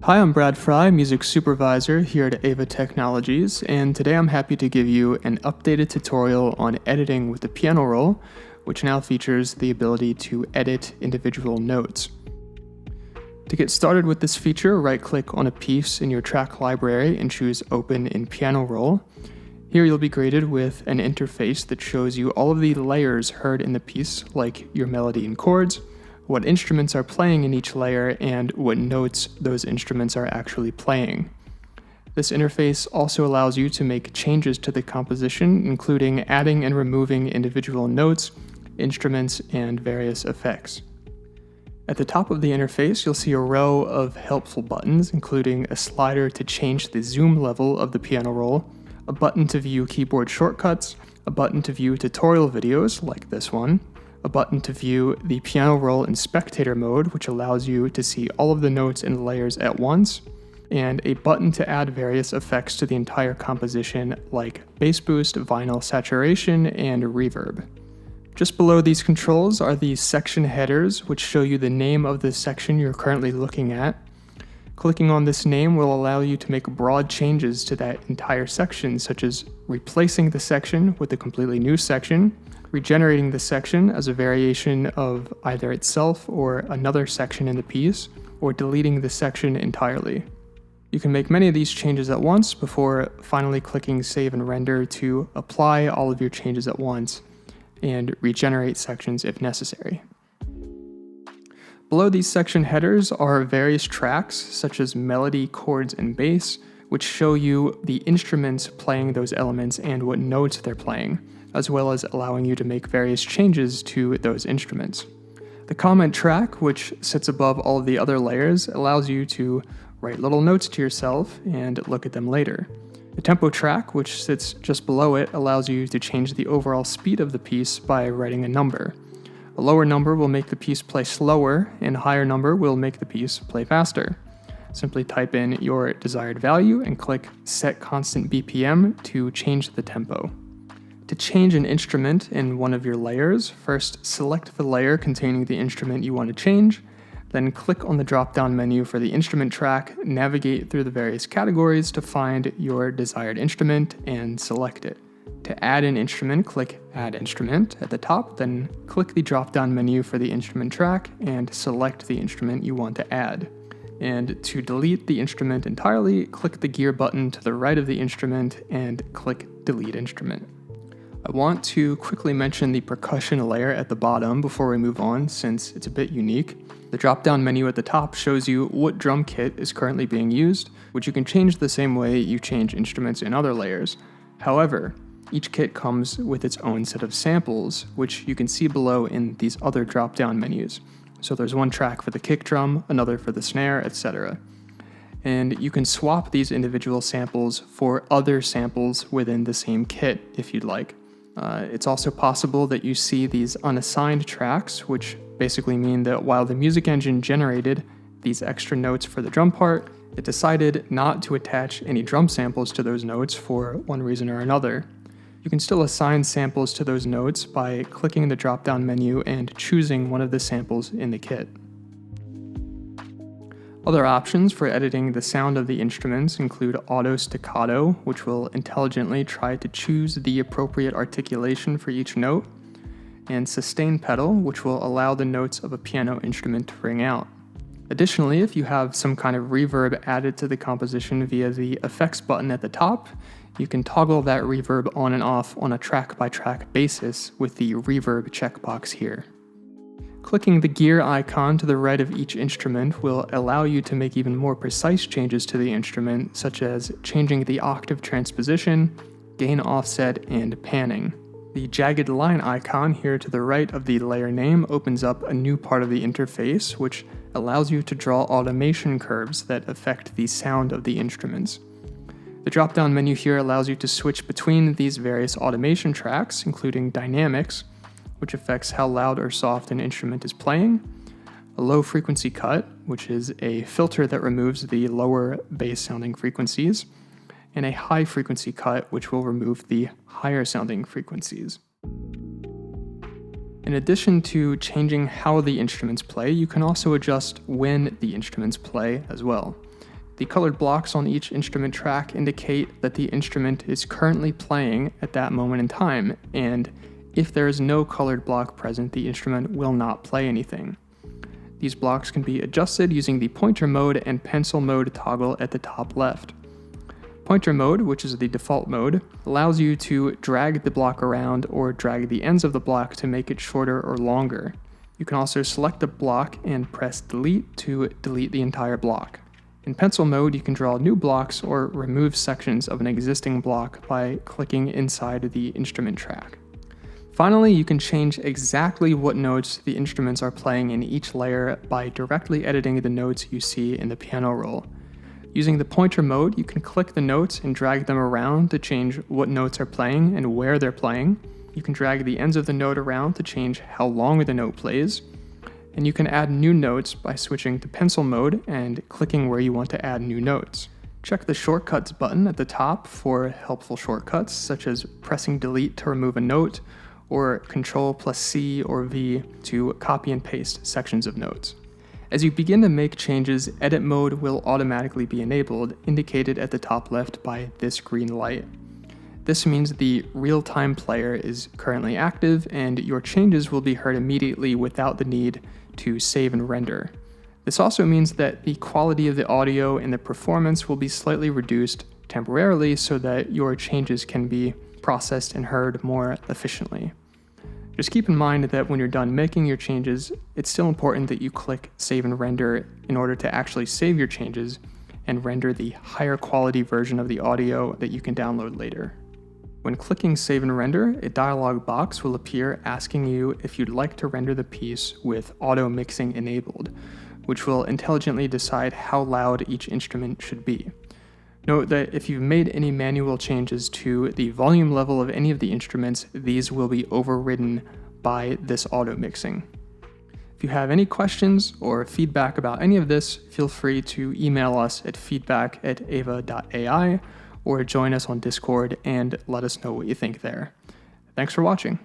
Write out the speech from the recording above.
Hi, I'm Brad Frey, Music Supervisor here at AIVA Technologies, and today I'm happy to give you an updated tutorial on editing with the piano roll, which now features the ability to edit individual notes. To get started with this feature, right-click on a piece in your track library and choose Open in Piano Roll. Here you'll be greeted with an interface that shows you all of the layers heard in the piece, like your melody and chords, what instruments are playing in each layer, and what notes those instruments are actually playing. This interface also allows you to make changes to the composition, including adding and removing individual notes, instruments, and various effects. At the top of the interface, you'll see a row of helpful buttons, including a slider to change the zoom level of the piano roll, a button to view keyboard shortcuts, a button to view tutorial videos like this one, a button to view the piano roll in Spectator mode, which allows you to see all of the notes and layers at once, and a button to add various effects to the entire composition like bass boost, vinyl saturation, and reverb. Just below these controls are the section headers, which show you the name of the section you're currently looking at. Clicking on this name will allow you to make broad changes to that entire section, such as replacing the section with a completely new section, regenerating the section as a variation of either itself or another section in the piece, or deleting the section entirely. You can make many of these changes at once before finally clicking Save and Render to apply all of your changes at once and regenerate sections if necessary. Below these section headers are various tracks such as melody, chords, and bass, which show you the instruments playing those elements and what notes they're playing, as well as allowing you to make various changes to those instruments. The comment track, which sits above all of the other layers, allows you to write little notes to yourself and look at them later. The tempo track, which sits just below it, allows you to change the overall speed of the piece by writing a number. A lower number will make the piece play slower, and a higher number will make the piece play faster. Simply type in your desired value and click Set Constant BPM to change the tempo. To change an instrument in one of your layers, first select the layer containing the instrument you want to change, then click on the drop-down menu for the instrument track, navigate through the various categories to find your desired instrument, and select it. To add an instrument, click Add Instrument at the top, then click the drop-down menu for the instrument track and select the instrument you want to add. And to delete the instrument entirely, click the gear button to the right of the instrument and click Delete Instrument. I want to quickly mention the percussion layer at the bottom before we move on, since it's a bit unique. The drop-down menu at the top shows you what drum kit is currently being used, which you can change the same way you change instruments in other layers. However, each kit comes with its own set of samples, which you can see below in these other drop-down menus. So there's one track for the kick drum, another for the snare, etc. And you can swap these individual samples for other samples within the same kit if you'd like. It's also possible that you see these unassigned tracks, which basically mean that while the music engine generated these extra notes for the drum part, it decided not to attach any drum samples to those notes for one reason or another. You can still assign samples to those notes by clicking the drop-down menu and choosing one of the samples in the kit. Other options for editing the sound of the instruments include Auto-staccato, which will intelligently try to choose the appropriate articulation for each note, and Sustain pedal, which will allow the notes of a piano instrument to ring out. Additionally, if you have some kind of reverb added to the composition via the Effects button at the top, you can toggle that reverb on and off on a track-by-track basis with the Reverb checkbox here. Clicking the gear icon to the right of each instrument will allow you to make even more precise changes to the instrument, such as changing the octave transposition, gain offset, and panning. The jagged line icon here to the right of the layer name opens up a new part of the interface, which allows you to draw automation curves that affect the sound of the instruments. The drop-down menu here allows you to switch between these various automation tracks, including dynamics, which affects how loud or soft an instrument is playing, a low frequency cut, which is a filter that removes the lower bass sounding frequencies, and a high frequency cut, which will remove the higher sounding frequencies. In addition to changing how the instruments play, you can also adjust when the instruments play as well. The colored blocks on each instrument track indicate that the instrument is currently playing at that moment in time, and if there is no colored block present, the instrument will not play anything. These blocks can be adjusted using the pointer mode and pencil mode toggle at the top left. Pointer mode, which is the default mode, allows you to drag the block around or drag the ends of the block to make it shorter or longer. You can also select a block and press delete to delete the entire block. In pencil mode, you can draw new blocks or remove sections of an existing block by clicking inside the instrument track. Finally, you can change exactly what notes the instruments are playing in each layer by directly editing the notes you see in the piano roll. Using the pointer mode, you can click the notes and drag them around to change what notes are playing and where they're playing. You can drag the ends of the note around to change how long the note plays. And you can add new notes by switching to pencil mode and clicking where you want to add new notes. Check the shortcuts button at the top for helpful shortcuts, such as pressing delete to remove a note, or Ctrl+C or V to copy and paste sections of notes. As you begin to make changes, edit mode will automatically be enabled, indicated at the top left by this green light. This means the real-time player is currently active and your changes will be heard immediately without the need to save and render. This also means that the quality of the audio and the performance will be slightly reduced temporarily so that your changes can be processed and heard more efficiently. Just keep in mind that when you're done making your changes, it's still important that you click Save and Render in order to actually save your changes and render the higher quality version of the audio that you can download later. When clicking Save and Render, a dialog box will appear asking you if you'd like to render the piece with auto mixing enabled, which will intelligently decide how loud each instrument should be. Note that if you've made any manual changes to the volume level of any of the instruments, these will be overridden by this auto mixing. If you have any questions or feedback about any of this, feel free to email us at feedback@aiva.ai or join us on Discord and let us know what you think there. Thanks for watching.